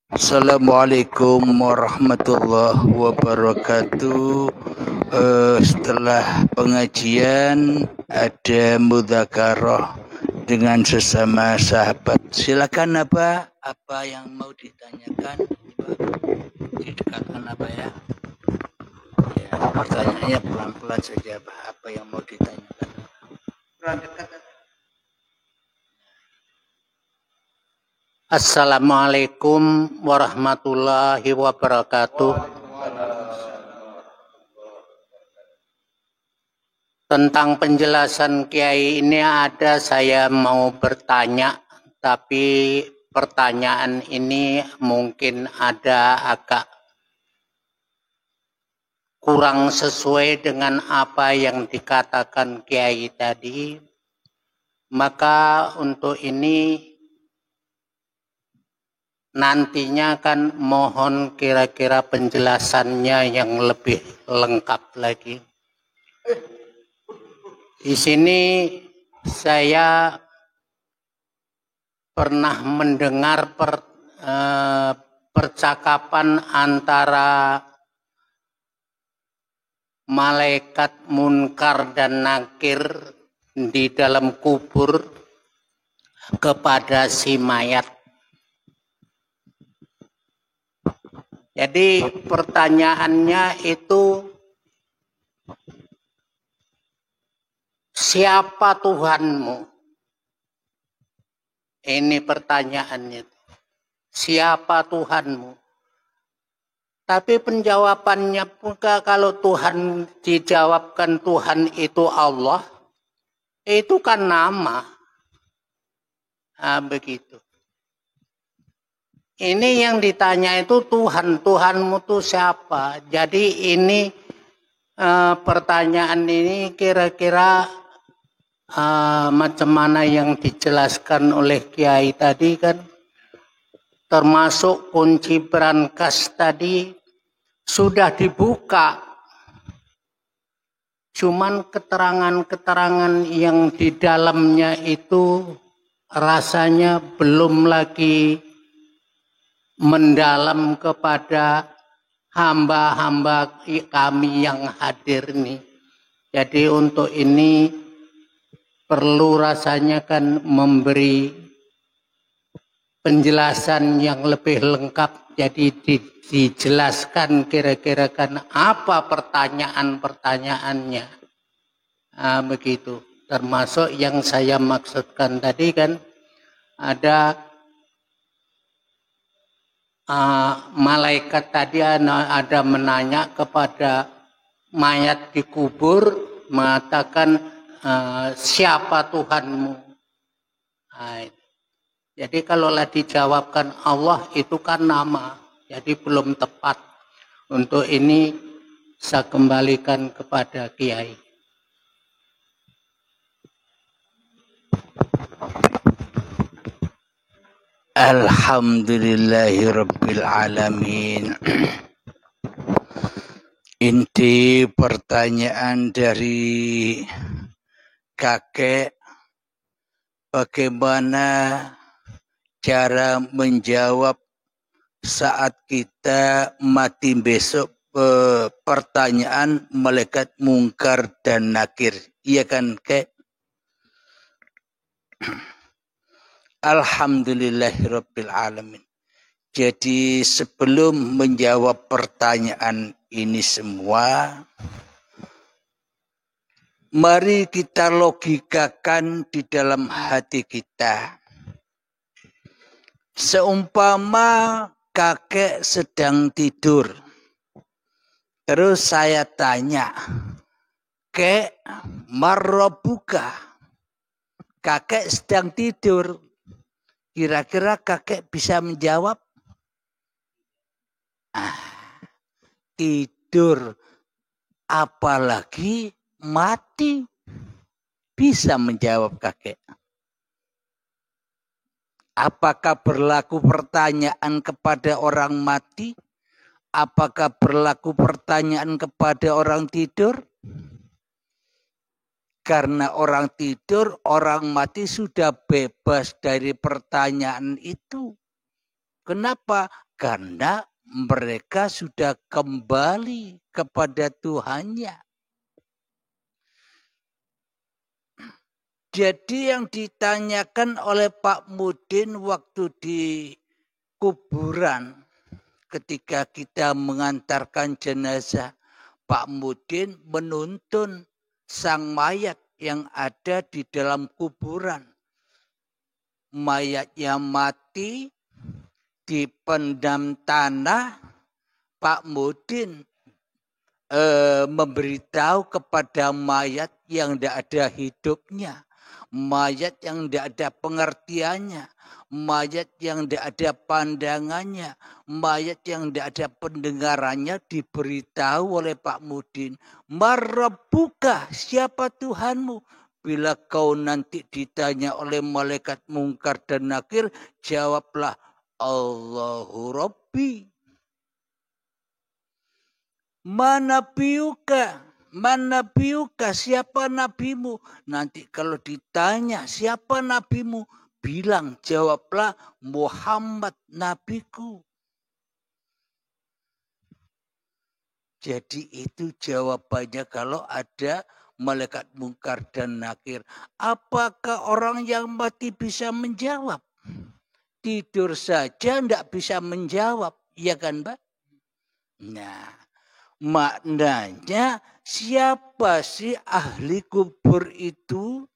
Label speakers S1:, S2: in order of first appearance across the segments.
S1: Assalamualaikum warahmatullahi wabarakatuh. Setelah pengajian ada mudzakarah dengan sesama sahabat. Silakan apa yang mau ditanyakan? Didekatkan ya. Ya, pertanyaannya pelan-pelan saja apa yang mau ditanyakan. Kurang dekat.
S2: Assalamualaikum warahmatullahi wabarakatuh. Tentang penjelasan Kiai ini saya mau bertanya, tapi pertanyaan ini mungkin agak kurang sesuai dengan apa yang dikatakan Kiai tadi. Maka untuk ini nantinya kan mohon kira-kira penjelasannya yang lebih lengkap lagi. Di sini saya pernah mendengar percakapan antara malaikat munkar dan nakir di dalam kubur kepada si mayat. Jadi pertanyaannya itu, siapa Tuhanmu? Ini pertanyaannya. Siapa Tuhanmu? Tapi penjawabannya kalau Tuhan dijawabkan Tuhan itu Allah, itu kan nama. Nah, begitu. Ini yang ditanya itu Tuhanmu itu siapa? Jadi ini pertanyaan ini kira-kira macam mana yang dijelaskan oleh Kiai tadi kan, termasuk kunci brankas tadi sudah dibuka, cuman keterangan-keterangan yang di dalamnya itu rasanya belum lagi mendalam kepada hamba-hamba kami yang hadir nih. Jadi untuk ini perlu rasanya kan memberi penjelasan yang lebih lengkap. Jadi dijelaskan kira-kira kan apa pertanyaan-pertanyaannya. Nah, begitu. Termasuk yang saya maksudkan tadi kan ada malaikat tadi ada menanya kepada mayat di kubur, mengatakan siapa Tuhanmu? Nah, jadi kalaulah dijawabkan Allah itu kan nama, jadi belum tepat. Untuk ini saya kembalikan kepada Kiai.
S1: Alhamdulillahirabbil alamin. Inti pertanyaan dari kakek, bagaimana cara menjawab saat kita mati besok, pertanyaan malaikat mungkar dan nakir. Iya kan, Kek? Alhamdulillahirabbil alamin. Jadi sebelum menjawab pertanyaan ini semua, mari kita logikakan di dalam hati kita. Seumpama kakek sedang tidur, terus saya tanya, Kek, marrobuka? Kakek sedang tidur. Kira-kira kakek bisa menjawab? Tidur, apalagi mati, bisa menjawab kakek. Apakah berlaku pertanyaan kepada orang mati? Apakah berlaku pertanyaan kepada orang tidur? Karena orang tidur, orang mati sudah bebas dari pertanyaan itu. Kenapa? karena mereka sudah kembali kepada Tuhannya. Jadi yang ditanyakan oleh Pak Mudin waktu di kuburan, ketika kita mengantarkan jenazah, Pak Mudin menuntun sang mayat yang ada di dalam kuburan. Mayatnya mati, dipendam tanah, Pak Mudin memberitahu kepada mayat yang tidak ada hidupnya, mayat yang tidak ada pengertiannya, mayat yang tidak ada pandangannya, mayat yang tidak ada pendengarannya, diberitahu oleh Pak Mudin, Marabbuka, siapa Tuhanmu? Bila kau nanti ditanya oleh malaikat mungkar dan nakir, jawablah Allahu Rabbi. Mana biuka, siapa nabimu? Nanti kalau ditanya siapa nabimu, bilang, jawablah Muhammad nabiku. Jadi itu jawabannya kalau ada malaikat mungkar dan nakir. Apakah orang yang mati bisa menjawab? Tidur saja tidak bisa menjawab, ya kan Mbak? Nah, maknanya siapa sih ahli kubur itu?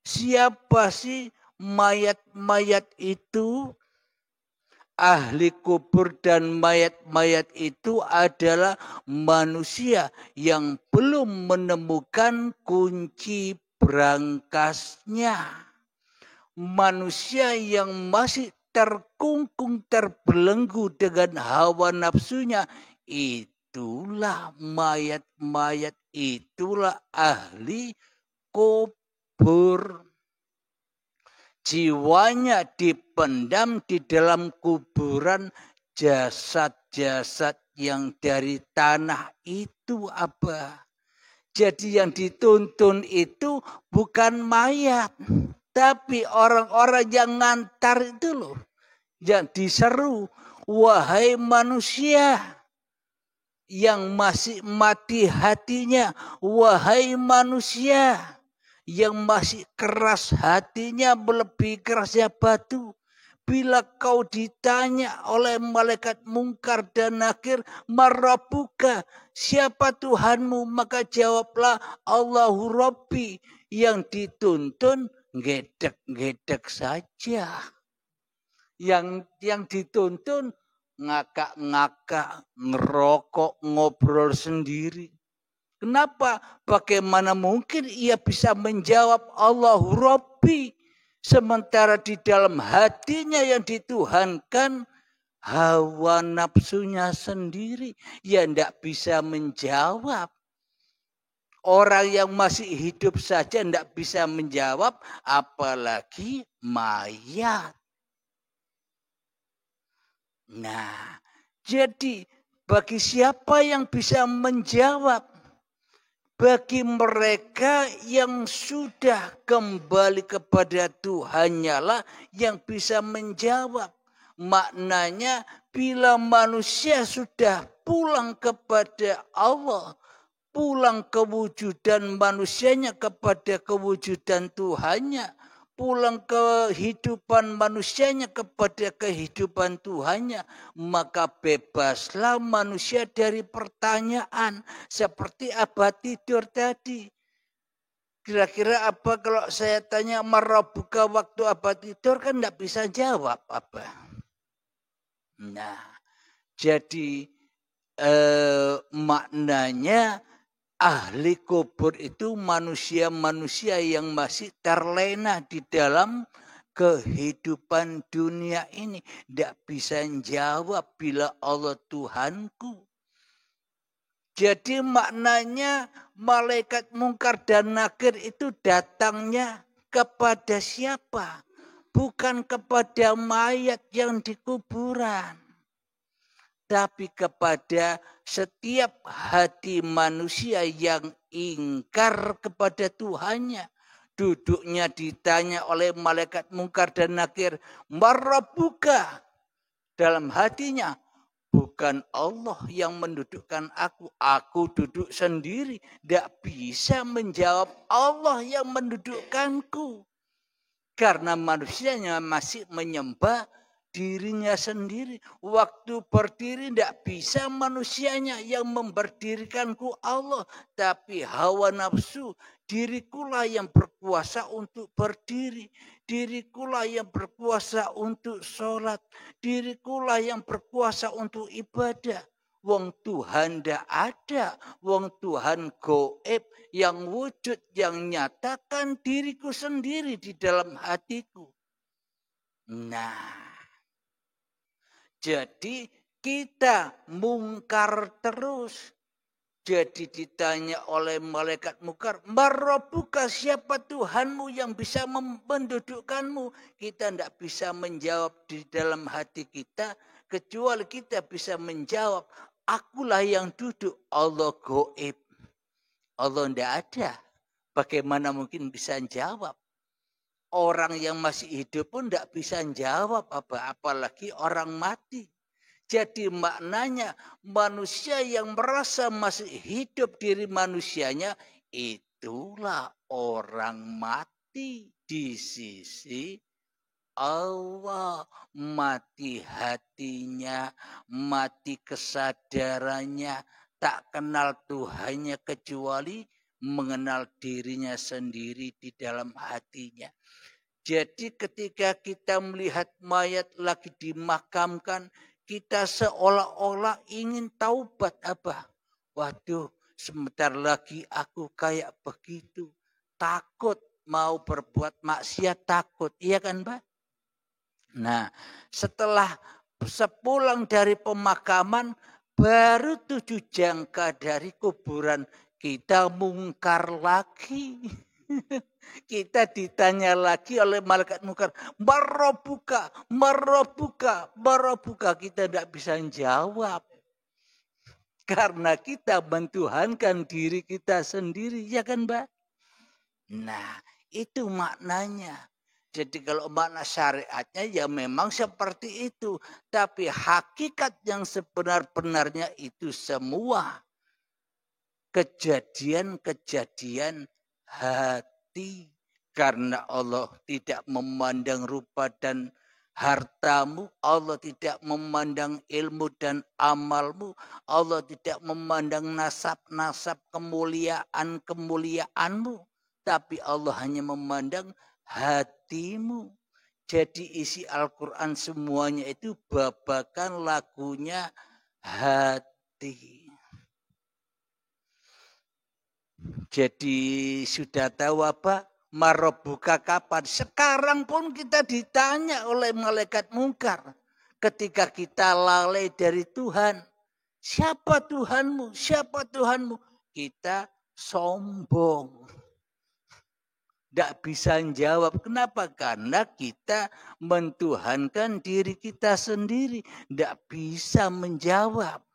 S1: Siapa sih mayat-mayat itu? Ahli kubur dan mayat-mayat itu adalah manusia yang belum menemukan kunci berangkasnya. Manusia yang masih terkungkung, terbelenggu dengan hawa nafsunya, itulah mayat-mayat, itulah ahli kubur. Jiwanya dipendam di dalam kuburan, jasad-jasad yang dari tanah itu apa? Jadi yang dituntun itu bukan mayat, tapi orang-orang yang ngantar itu loh. Yang diseru, wahai manusia yang masih mati hatinya, wahai manusia yang masih keras hatinya melebihi kerasnya batu. Bila kau ditanya oleh malaikat mungkar dan nakir, Marabbuka, siapa Tuhanmu? Maka jawablah Allahu Rabbi. Yang dituntun gedek-gedek saja. Yang dituntun ngakak-ngakak, ngerokok, ngobrol sendiri. Kenapa? Bagaimana mungkin ia bisa menjawab Allahu Rabbi, sementara di dalam hatinya yang dituhankan hawa nafsunya sendiri, ya tidak bisa menjawab. Orang yang masih hidup saja tidak bisa menjawab, apalagi mayat. Nah, jadi bagi siapa yang bisa menjawab? Bagi mereka yang sudah kembali kepada Tuhannya lah yang bisa menjawab. Maknanya bila manusia sudah pulang kepada Allah, pulang kewujudan manusianya kepada kewujudan Tuhannya, pulang kehidupan manusianya kepada kehidupan Tuhannya, maka bebaslah manusia dari pertanyaan seperti abad tidur tadi. Kira-kira apa kalau saya tanya Marabbuka waktu abad tidur, kan tidak bisa jawab apa. Nah, jadi maknanya ahli kubur itu manusia-manusia yang masih terlena di dalam kehidupan dunia ini. Tidak bisa jawab bila Allah Tuhanku. Jadi maknanya malaikat mungkar dan nakir itu datangnya kepada siapa? Bukan kepada mayat yang di kuburan, tapi kepada setiap hati manusia yang ingkar kepada Tuhannya. Duduknya ditanya oleh malaikat mungkar dan nakir, Marabbuka, dalam hatinya, bukan Allah yang mendudukkan aku duduk sendiri. Tidak bisa menjawab Allah yang mendudukkanku. Karena manusianya masih menyembah dirinya sendiri. Waktu berdiri tidak bisa manusianya yang memberdirikanku Allah. Tapi hawa nafsu, dirikulah yang berkuasa untuk berdiri. Dirikulah yang berkuasa untuk sholat. Dirikulah yang berkuasa untuk ibadah. Wong Tuhan tidak ada. Wong Tuhan goib yang wujud, yang nyatakan diriku sendiri di dalam hatiku. Nah, jadi kita mungkar terus. Jadi ditanya oleh malaikat mungkar, "Marabbuka, siapa Tuhanmu yang bisa mendudukkanmu?" Kita tidak bisa menjawab di dalam hati kita, kecuali kita bisa menjawab, "Akulah yang duduk." Allah goib. Allah tidak ada. Bagaimana mungkin bisa jawab? Orang yang masih hidup pun tidak bisa jawab apa, apalagi orang mati. Jadi maknanya manusia yang merasa masih hidup diri manusianya, itulah orang mati di sisi Allah. Mati hatinya, mati kesadarannya, tak kenal Tuhannya kecuali mengenal dirinya sendiri di dalam hatinya. Jadi ketika kita melihat mayat lagi dimakamkan, kita seolah-olah ingin taubat apa? Waduh, sebentar lagi aku kayak begitu. Takut mau berbuat maksiat, takut. Iya kan, Mbak? Nah, setelah sepulang dari pemakaman, baru 7 jangka dari kuburan kita mungkar lagi. Kita ditanya lagi oleh malaikat mungkar, "Marabbuka, marabbuka, marabbuka." Kita tidak bisa jawab. Karena kita mentuhankan diri kita sendiri, ya kan, Mbak? Nah, itu maknanya. Jadi kalau makna syariatnya ya memang seperti itu. Tapi hakikat yang sebenar-benarnya itu semua kejadian-kejadian hati. Karena Allah tidak memandang rupa dan hartamu, Allah tidak memandang ilmu dan amalmu, Allah tidak memandang nasab-nasab kemuliaan-kemuliaanmu, tapi Allah hanya memandang hatimu. Jadi isi Al-Quran semuanya itu babakan lagunya hati. Jadi sudah tahu apa? Marabbuka kapan? Sekarang pun kita ditanya oleh malaikat mungkar. Ketika kita lalai dari Tuhan. Siapa Tuhanmu? Siapa Tuhanmu? Kita sombong. Tidak bisa jawab. Kenapa? Karena kita mentuhankan diri kita sendiri. Tidak bisa menjawab.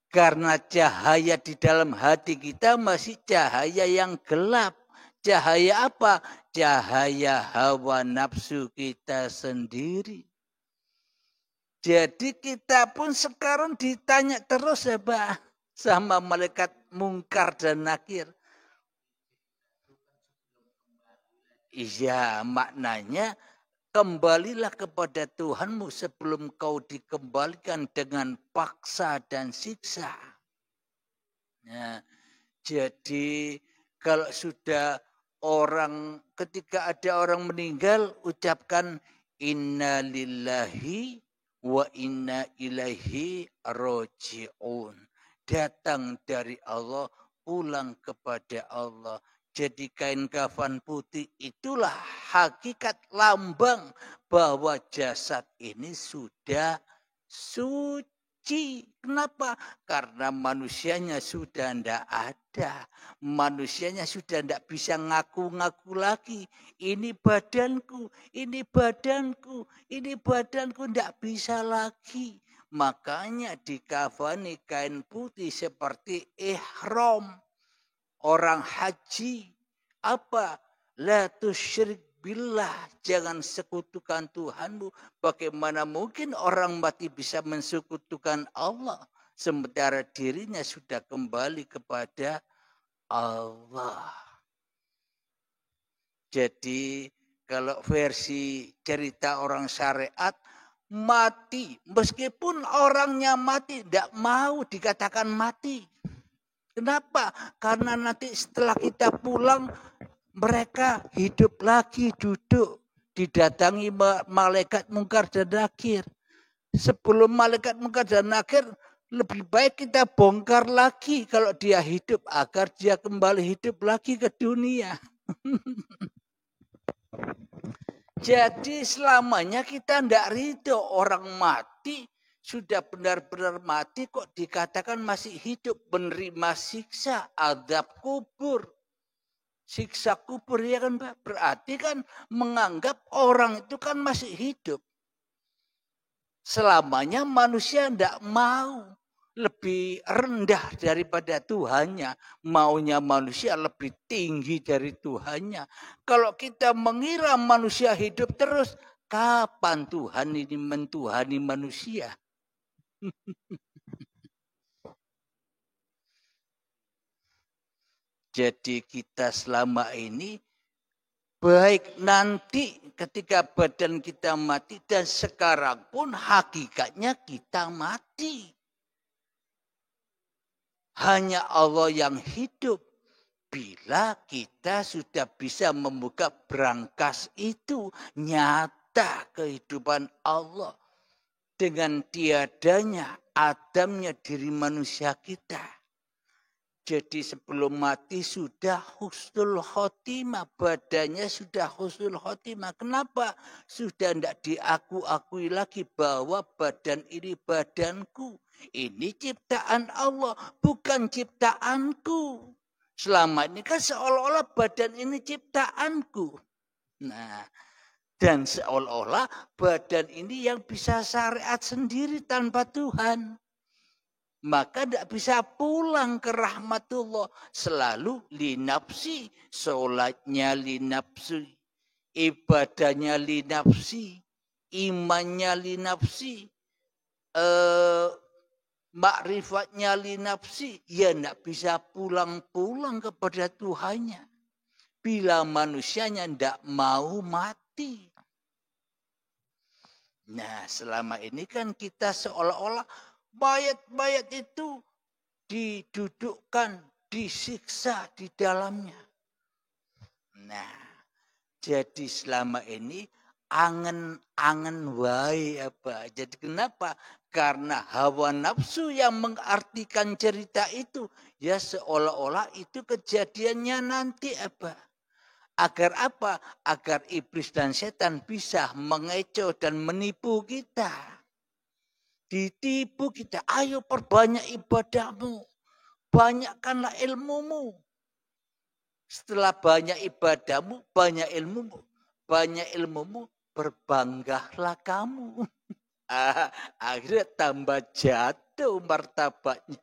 S1: Karena cahaya di dalam hati kita masih cahaya yang gelap. Cahaya apa? Cahaya hawa nafsu kita sendiri. Jadi kita pun sekarang ditanya terus ya Pak, sama malaikat mungkar dan nakir. Iya, maknanya kembalilah kepada Tuhanmu sebelum kau dikembalikan dengan paksa dan siksa. Nah, jadi kalau sudah ketika ada orang meninggal, ucapkan inna lillahi wa inna ilaihi roji'un. Datang dari Allah, pulang kepada Allah. Jadi kain kafan putih itulah hakikat lambang bahwa jasad ini sudah suci. Kenapa? Karena manusianya sudah tidak ada. Manusianya sudah tidak bisa ngaku-ngaku lagi. Ini badanku, ini badanku, ini badanku, tidak bisa lagi. Makanya dikafani kain putih seperti ihram. Orang haji apa? La tusyrik billah, jangan sekutukan Tuhanmu. Bagaimana mungkin orang mati bisa mensekutukan Allah sementara dirinya sudah kembali kepada Allah. Jadi kalau versi cerita orang syariat, mati meskipun orangnya mati tidak mau dikatakan mati. Kenapa? Karena nanti setelah kita pulang, mereka hidup lagi, duduk, didatangi malaikat mungkar dan nakir. Sebelum malaikat mungkar dan nakir, lebih baik kita bongkar lagi kalau dia hidup, agar dia kembali hidup lagi ke dunia. Jadi selamanya kita tidak ridho orang mati, sudah benar-benar mati kok dikatakan masih hidup, menerima siksa, azab kubur. Siksa kubur ya kan Pak? Berarti kan menganggap orang itu kan masih hidup. Selamanya manusia tidak mau lebih rendah daripada Tuhannya. Maunya manusia lebih tinggi dari Tuhannya. Kalau kita mengira manusia hidup terus, kapan Tuhan ini mentuhani manusia? Jadi kita selama ini, baik nanti ketika badan kita mati dan sekarang pun hakikatnya kita mati. Hanya Allah yang hidup. Bila kita sudah bisa membuka brankas itu, nyata kehidupan Allah. Dengan tiadanya, adamnya diri manusia kita. Jadi sebelum mati sudah husnul khotimah. Badannya sudah husnul khotimah. Kenapa? Sudah tidak diakui lagi bahwa badan ini badanku. Ini ciptaan Allah, bukan ciptaanku. Selama ini kan seolah-olah badan ini ciptaanku. Nah, dan seolah-olah badan ini yang bisa syariat sendiri tanpa Tuhan. Maka tidak bisa pulang ke rahmatullah. Selalu linapsi. Sholatnya linapsi. Ibadahnya linapsi. Imannya linapsi. Makrifatnya linapsi. Ya tidak bisa pulang-pulang kepada Tuhannya. Bila manusianya tidak mau mati. Nah selama ini kan kita seolah-olah mayat-mayat itu didudukkan, disiksa di dalamnya. Nah, jadi selama ini angen-angen wae apa. Jadi kenapa? Karena hawa nafsu yang mengartikan cerita itu, ya seolah-olah itu kejadiannya nanti apa. Agar apa? Agar iblis dan setan bisa mengecoh dan menipu kita. Ditipu kita, ayo perbanyak ibadahmu. Banyakkanlah ilmumu. Setelah banyak ibadahmu, banyak ilmumu, berbanggahlah kamu. Akhirnya tambah jatuh martabatnya.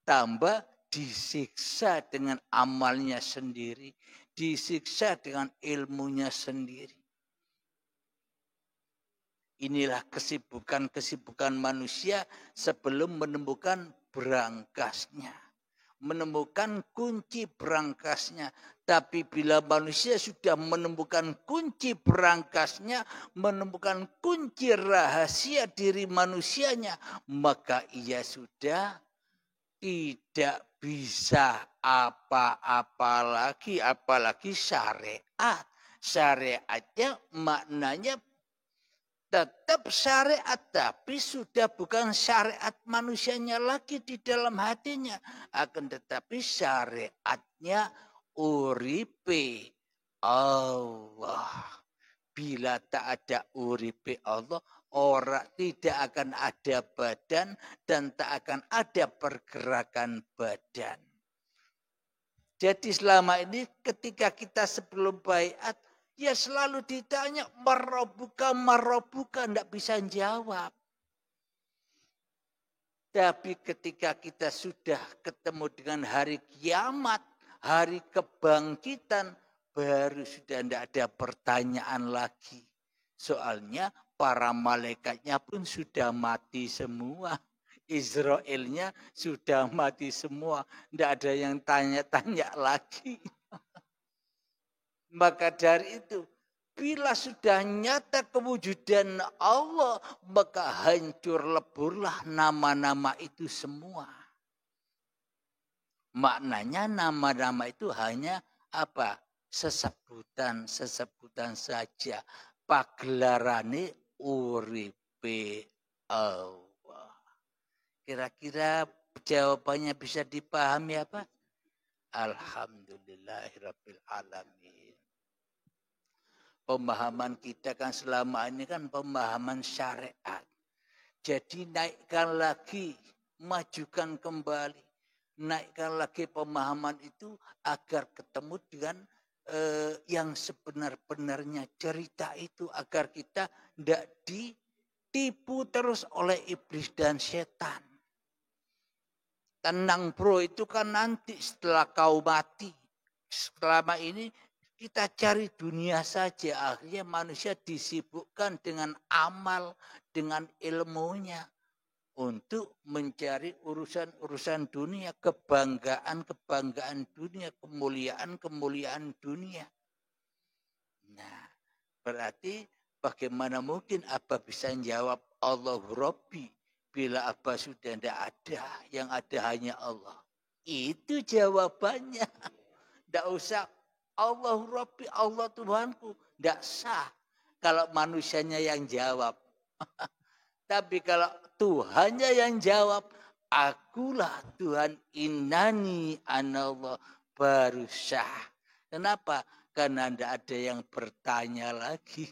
S1: Tambah disiksa dengan amalnya sendiri. Disiksa dengan ilmunya sendiri. Inilah kesibukan manusia sebelum menemukan berangkasnya. Menemukan kunci berangkasnya. Tapi bila manusia sudah menemukan kunci berangkasnya, menemukan kunci rahasia diri manusianya, maka ia sudah tidak bisa apa-apa lagi, apalagi syariat. Syariatnya maknanya tetap syariat, tapi sudah bukan syariat manusianya lagi di dalam hatinya. Akan tetapi syariatnya uripe Allah. Bila tak ada uripe Allah, orang tidak akan ada badan dan tak akan ada pergerakan badan. Jadi selama ini ketika kita sebelum baiat, ya selalu ditanya marobuka, tidak bisa jawab. Tapi ketika kita sudah ketemu dengan hari kiamat, hari kebangkitan, baru sudah tidak ada pertanyaan lagi. Soalnya para malaikatnya pun sudah mati semua. Israelnya sudah mati semua. Tidak ada yang tanya-tanya lagi. Maka dari itu, bila sudah nyata kewujudan Allah, maka hancur leburlah nama-nama itu semua. Maknanya nama-nama itu hanya apa? Sesebutan saja. Paglarane uripe Allah. Kira-kira jawabannya bisa dipahami apa? Alhamdulillahirabbil alamin. Pemahaman kita kan selama ini kan pemahaman syariat. Jadi naikkan lagi, majukan kembali. Naikkan lagi pemahaman itu agar ketemu dengan yang sebenar-benarnya cerita itu. Agar kita tidak ditipu terus oleh iblis dan setan. Tenang bro, itu kan nanti setelah kau mati. Selama ini kita cari dunia saja. Akhirnya manusia disibukkan dengan amal, dengan ilmunya. Untuk mencari urusan-urusan dunia. Kebanggaan dunia. Kemuliaan dunia. Nah, berarti bagaimana mungkin Abah bisa jawab Allahu Rabbi. Bila Abah sudah tidak ada, yang ada hanya Allah. Itu jawabannya. Tidak usah Allahu Rabbi, Allah Tuhanku. Tidak sah kalau manusianya yang jawab. Tapi kalau Tuhannya yang jawab, akulah Tuhan, innani anallah, baru sah. Kenapa? Karena tidak ada yang bertanya lagi.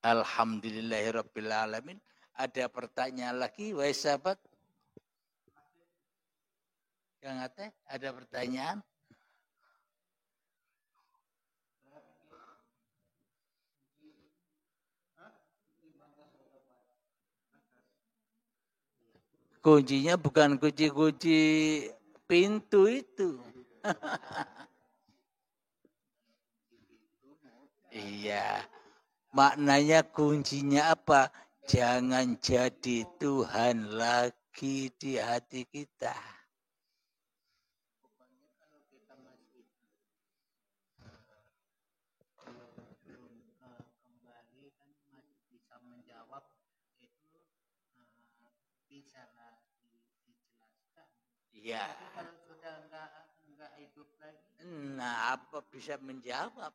S1: Alhamdulillahirabbil alamin. Ada pertanyaan lagi, wahai sahabat? Yang ada pertanyaan? Kuncinya bukan kunci-kunci pintu itu. Iya. Maknanya kuncinya apa? Jangan jadi Tuhan lagi di hati kita. Kembali kan masih bisa menjawab itu bisa dijelaskan. Iya. Kalau sudah enggak hidup lagi. Nah, apa bisa menjawab?